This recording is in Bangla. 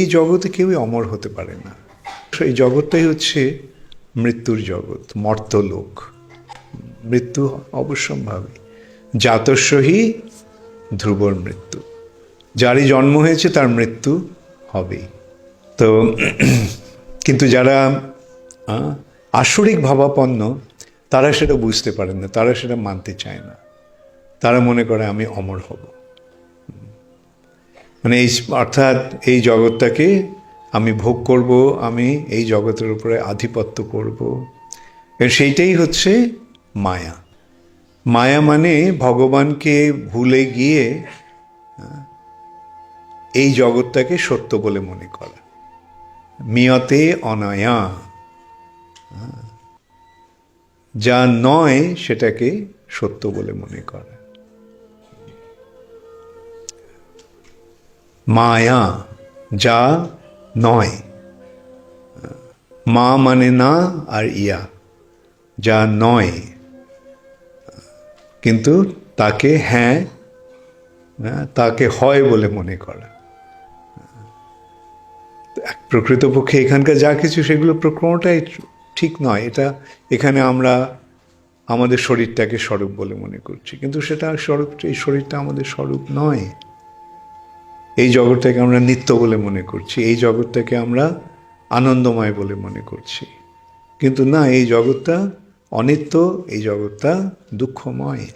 এই জগতে কেউই অমর হতে পারে না। এই জগৎটাই হচ্ছে মৃত্যুর জগৎ, মর্তলোক। মৃত্যু অবশ্যম্ভাবী। জাতস্যহি ধ্রুবর মৃত্যু। যারই জন্ম হয়েছে তার মৃত্যু হবেই। তো কিন্তু যারা আসরিক ভাবাপন্ন তারা সেটা বুঝতে পারেন না, তারা সেটা মানতে চায় না। তারা মনে করে আমি অমর হব, মানে এই অর্থাৎ এই জগৎটাকে আমি ভোগ করব, আমি এই জগতের উপরে আধিপত্য করব। সেইটাই হচ্ছে মায়া। মায়া মানে ভগবানকে ভুলে গিয়ে এই জগৎটাকে সত্য বলে মনে করা। মিয়তে অনায়া, যা নয় সেটাকে সত্য বলে মনে করা। মায়া, যা নয়। মা মানে না, আর ইয়া, যা নয় কিন্তু তাকে হ্যাঁ, তাকে হয় বলে মনে করা। প্রকৃতপক্ষে এখানকার যা কিছু সেগুলো কোনোটাই ঠিক নয়। এখানে আমরা আমাদের শরীরটাকে স্বরূপ বলে মনে করছি, কিন্তু সেটা স্বরূপ, এই শরীরটা আমাদের স্বরূপ নয়। এই জগৎটাকে আমরা নিত্য বলে মনে করছি, এই জগৎটাকে আমরা আনন্দময় বলে মনে করছি, কিন্তু না, এই জগৎটা অনিত্য, এই জগৎটা দুঃখময়।